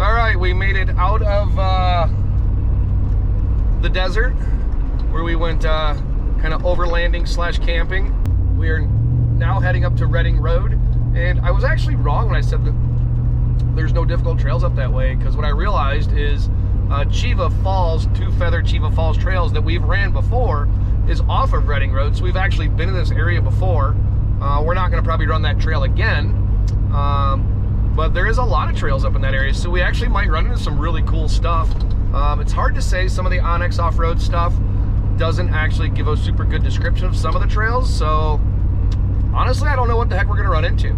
So, all right, we made it out of the desert where we went kind of overlanding / camping. We are now heading up to Redding Road, and I was actually wrong when I said that there's no difficult trails up that way, because what I realized is Chiva Falls, Two Feather Chiva Falls trails that we've ran before is off of Redding Road, so we've actually been in this area before. We're not going to probably run that trail again, but there is a lot of trails up in that area, so we actually might run into some really cool stuff. It's hard to say. Some of the Onyx off-road stuff doesn't actually give a super good description of some of the trails, so honestly I don't know what the heck we're going to run into.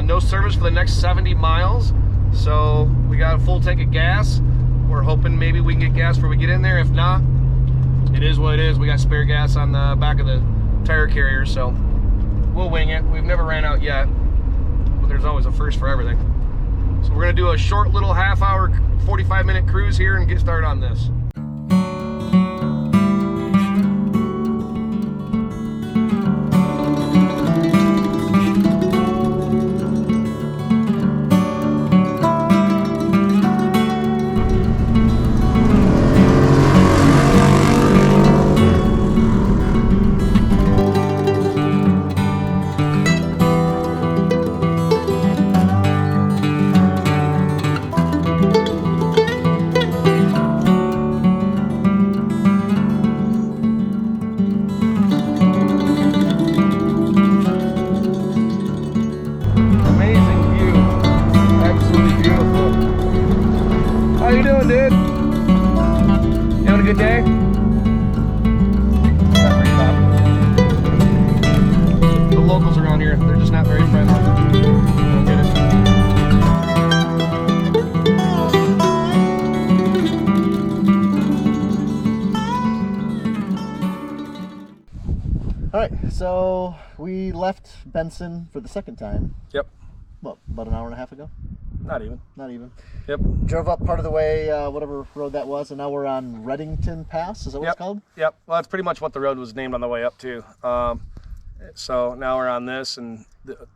No service for the next 70 miles, so we got a full tank of gas. We're hoping maybe we can get gas before we get in there. If not, it is what it is. We got spare gas on the back of the tire carrier, so we'll wing it. We've never ran out yet, but there's always a first for everything. So we're gonna do a short little half-hour, 45-minute cruise here and get started on this. Good day. The locals around here, they're just not very friendly. I don't get it. All right, so we left Benson for the second time. Yep. What, about an hour and a half ago? Not even. Not even. Yep. Drove up part of the way, whatever road that was, and now we're on Reddington Pass. Is that what it's called? Yep. Well, that's pretty much what the road was named on the way up to. So now we're on this, and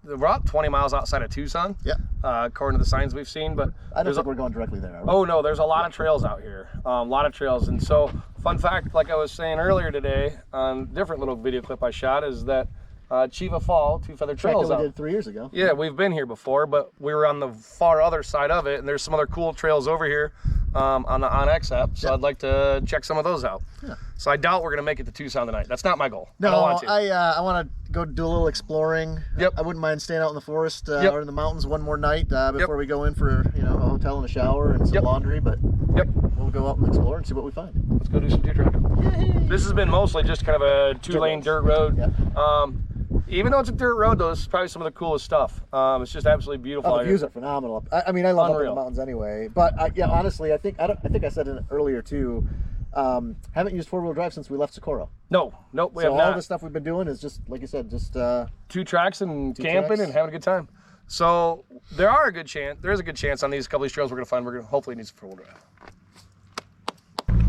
we're about 20 miles outside of Tucson. Yeah. According to the signs we've seen, but I don't think we're going directly there, are we? Oh no, there's a lot of trails out here. A lot of trails, and so fun fact, like I was saying earlier today on a different little video clip I shot, is that Chiva Fall, Two Feather Trails we did 3 years ago. Yeah, we've been here before, but we were on the far other side of it, and there's some other cool trails over here on the Onyx app, so I'd like to check some of those out. Yeah. So I doubt we're going to make it to Tucson tonight. That's not my goal. No, I don't want to. I want to go do a little exploring. Yep. I wouldn't mind staying out in the forest or in the mountains one more night before we go in for a hotel and a shower and some laundry, but we'll go out and explore and see what we find. Let's go do some two-tracking. This has been mostly just kind of a two-lane dirt road. Yeah. Even though it's a dirt road, though, this is probably some of the coolest stuff. It's just absolutely beautiful. Oh, the views are phenomenal. I mean, I love up in the mountains anyway. But yeah, honestly, I think I said it earlier too. Haven't used four-wheel drive since we left Socorro. No, nope, we have not. So all the stuff we've been doing is just, like you said, just two tracks and camping and having a good time. So there is a good chance on these couple of these trails we're gonna hopefully need some four-wheel drive.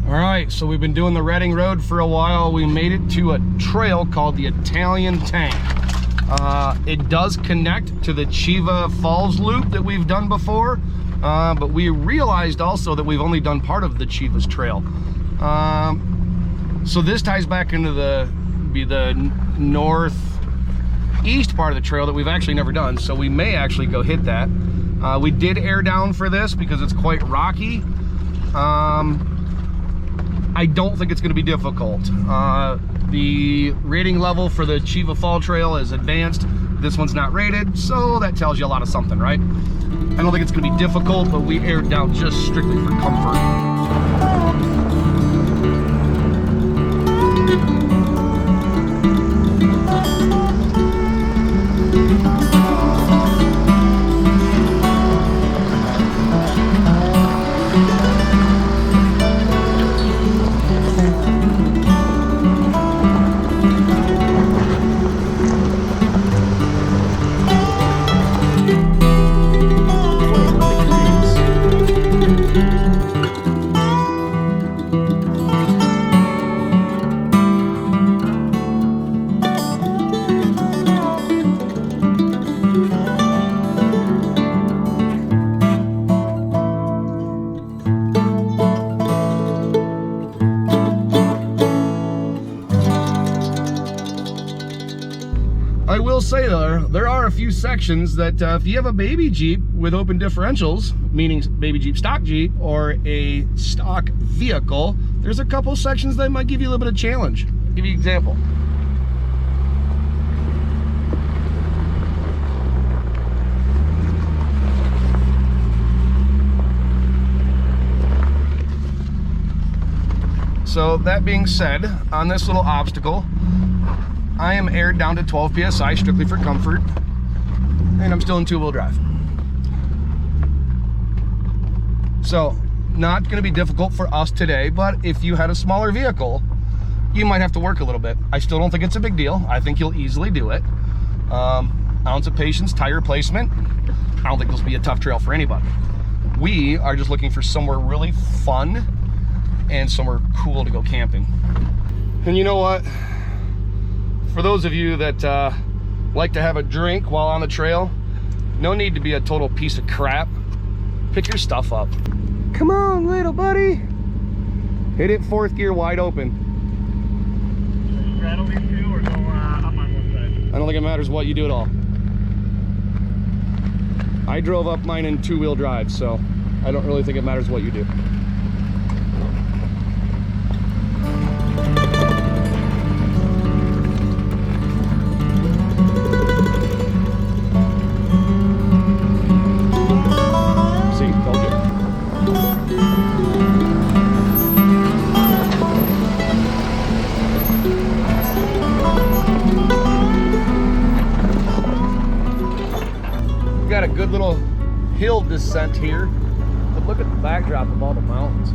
All right, so we've been doing the Redding Road for a while. We made it to a trail called the Italian Tank. It does connect to the Chiva Falls loop that we've done before, but we realized also that we've only done part of the Chiva's trail. So this ties back into the northeast part of the trail that we've actually never done, so we may actually go hit that. We did air down for this because it's quite rocky. I don't think it's going to be difficult. The rating level for the Chiva Fall Trail is advanced. This one's not rated, so that tells you a lot of something, right? I don't think it's going to be difficult, but we aired down just strictly for comfort. say though, there are a few sections that if you have a baby Jeep with open differentials, meaning baby Jeep stock Jeep, or a stock vehicle, there's a couple sections that might give you a little bit of challenge. I'll give you an example. So that being said, on this little obstacle, I am aired down to 12 PSI strictly for comfort, and I'm still in two-wheel drive. So not going to be difficult for us today, but if you had a smaller vehicle, you might have to work a little bit. I still don't think it's a big deal. I think you'll easily do it. Ounce of patience, tire placement. I don't think this will be a tough trail for anybody. We are just looking for somewhere really fun and somewhere cool to go camping. And you know what? For those of you that like to have a drink while on the trail, no need to be a total piece of crap. Pick your stuff up. Come on, little buddy. Hit it fourth gear wide open. Straddle these two or go up on one side? I don't think it matters what you do at all. I drove up mine in two-wheel drive, so I don't really think it matters what you do. Got a good little hill descent here, but look at the backdrop of all the mountains.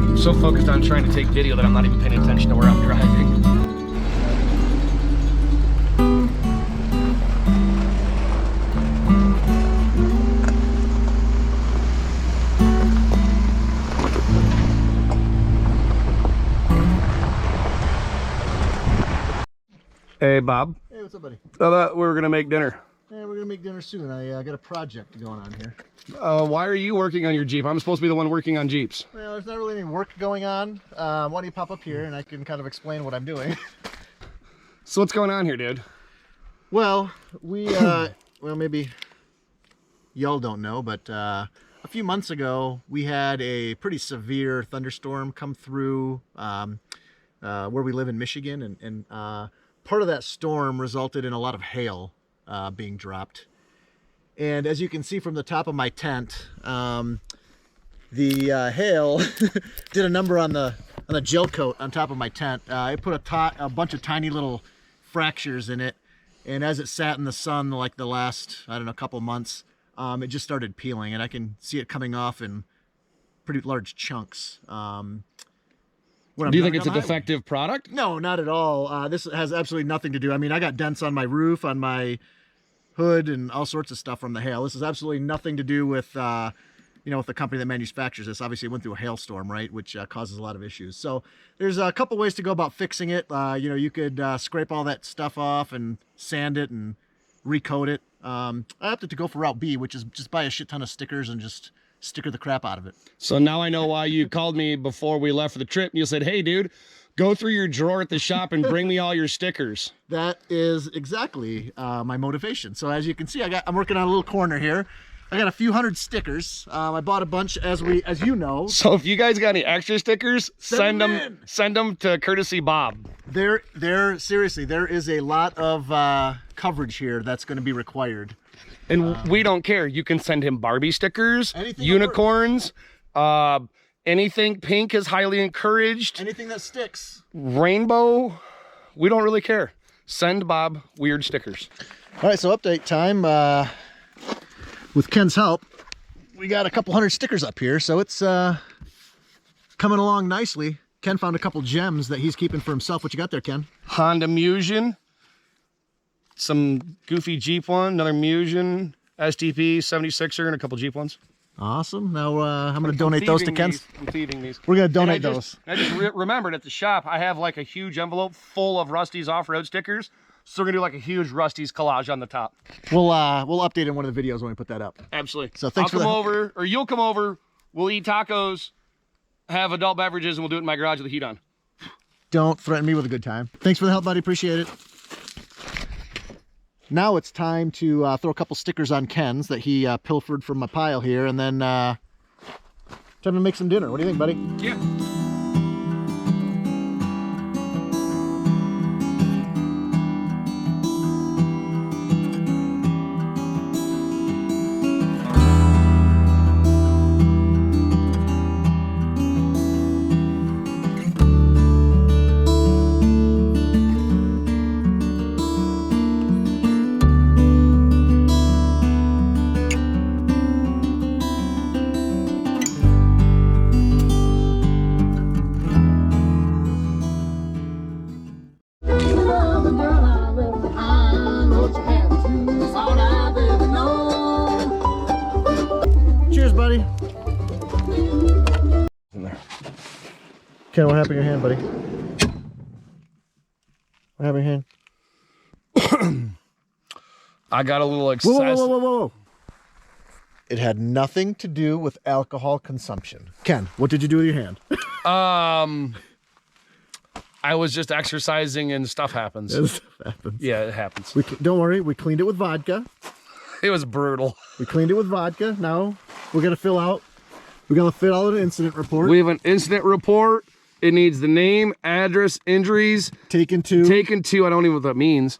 I'm so focused on trying to take video that I'm not even paying attention to where I'm driving. Hey, Bob. Hey, what's up, buddy? I thought we were going to make dinner. Yeah, we're gonna make dinner soon. I got a project going on here. Why are you working on your Jeep? I'm supposed to be the one working on Jeeps. Well, there's not really any work going on. Why don't you pop up here and I can kind of explain what I'm doing. So what's going on here, dude? Well, well, maybe y'all don't know, but a few months ago, we had a pretty severe thunderstorm come through where we live in Michigan, and part of that storm resulted in a lot of hail being dropped. And as you can see from the top of my tent, the hail did a number on the gel coat on top of my tent. It put a bunch of tiny little fractures in it, and as it sat in the sun like the last, I don't know, couple months, it just started peeling, and I can see it coming off in pretty large chunks. Do you think it's a defective product? No, not at all. This has absolutely nothing to do. I mean, I got dents on my roof, on my hood, and all sorts of stuff from the hail. This has absolutely nothing to do with, with the company that manufactures this. Obviously, it went through a hailstorm, right, which causes a lot of issues. So there's a couple ways to go about fixing it. You could scrape all that stuff off and sand it and recoat it. I opted to go for Route B, which is just buy a shit ton of stickers and just sticker the crap out of it. So now I know why you called me before we left for the trip. You said, hey, dude, go through your drawer at the shop and bring me all your stickers. That is exactly my motivation. So as you can see, I'm working on a little corner here. I got a few hundred stickers. I bought a bunch as you know. So if you guys got any extra stickers, send them to courtesy Bob. Seriously, there is a lot of coverage here that's going to be required. And we don't care. You can send him Barbie stickers, anything unicorns, anything pink is highly encouraged. Anything that sticks. Rainbow, we don't really care. Send Bob weird stickers. All right, so update time. With Ken's help, we got a couple hundred stickers up here, so it's coming along nicely. Ken found a couple gems that he's keeping for himself. What you got there, Ken? Honda Musion, some goofy Jeep one, another Musion, STP 76er, and a couple Jeep ones. Awesome. Now I'm going to donate those to Ken. I'm thieving these. We're going to donate those. I just remembered at the shop, I have like a huge envelope full of Rusty's off-road stickers. So we're going to do like a huge Rusty's collage on the top. We'll update in one of the videos when we put that up. Absolutely. So thanks I'll come over, or you'll come over. We'll eat tacos. have adult beverages, and we'll do it in my garage with the heat on. Don't threaten me with a good time. Thanks for the help, buddy. Appreciate it. Now it's time to throw a couple stickers on Ken's that he pilfered from my pile here, and then time to make some dinner. What do you think, buddy? Yeah. Cheers, buddy. Ken, what happened to your hand, buddy? What happened to your hand? I got a little excess. Whoa. It had nothing to do with alcohol consumption. Ken, what did you do with your hand? I was just exercising and stuff happens. Yeah, it happens. Don't worry, we cleaned it with vodka. It was brutal. We cleaned it with vodka. Now we're gonna fill out an incident report. We have an incident report. It needs the name, address, injuries. Taken to. I don't even know what that means.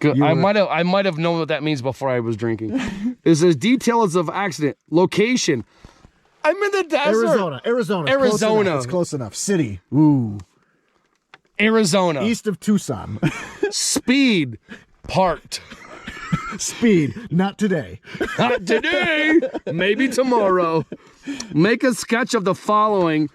I might have known what that means before I was drinking. It says details of accident, location. I'm in the desert. Arizona. It's close enough. City. Ooh. Arizona. East of Tucson. Speed. Parked. Speed. Not today. Not today. Maybe tomorrow. Make a sketch of the following.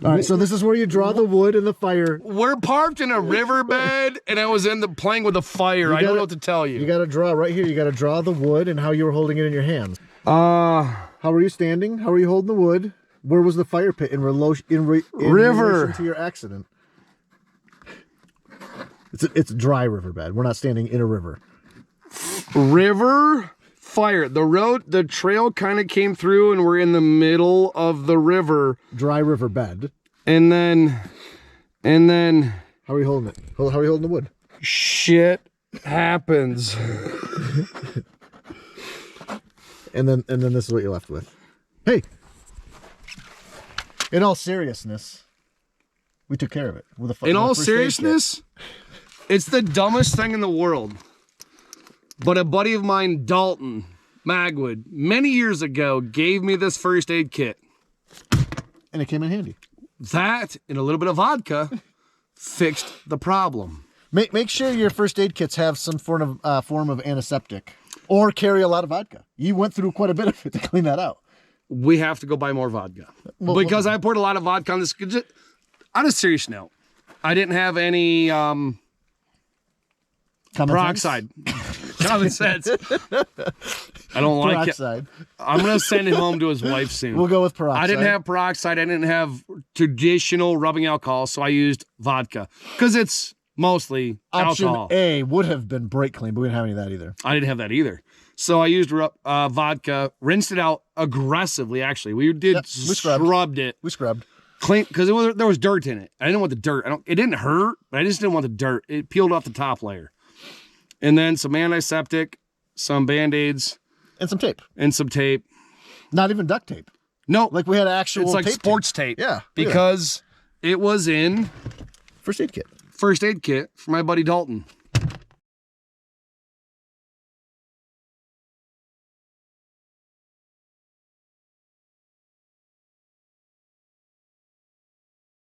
All right, so this is where you draw the wood and the fire. We're parked in a riverbed, and I was playing with the fire. I don't know what to tell you. You got to draw right here. You got to draw the wood and how you were holding it in your hands. How were you standing? How were you holding the wood? Where was the fire pit in relation to your accident? It's a dry riverbed. We're not standing in a river. River, fire. The trail kind of came through, and we're in the middle of the river. Dry riverbed. And then. How are you holding it? How are you holding the wood? Shit happens. and then this is what you're left with. Hey. In all seriousness, we took care of it. In all seriousness, it's the dumbest thing in the world. But a buddy of mine, Dalton Magwood, many years ago, gave me this first aid kit. And it came in handy. That and a little bit of vodka fixed the problem. Make sure your first aid kits have some form of antiseptic or carry a lot of vodka. You went through quite a bit of it to clean that out. We have to go buy more vodka. Because I poured a lot of vodka on this. On a serious note, I didn't have any peroxide. Common sense. I don't like peroxide. It. I'm going to send him home to his wife soon. We'll go with peroxide. I didn't have peroxide. I didn't have traditional rubbing alcohol, so I used vodka. Because it's mostly alcohol. Option A would have been brake clean, but we didn't have any of that either. I didn't have that either. So I used vodka, rinsed it out aggressively, actually. We scrubbed it. We scrubbed. Clean, because there was dirt in it. I didn't want the dirt. It didn't hurt, but I just didn't want the dirt. It peeled off the top layer. And then some antiseptic, some Band-Aids. And some tape. Not even duct tape. No. Like we had actual It's like tape sports tape. Yeah. Because it was in... First aid kit. First aid kit for my buddy Dalton.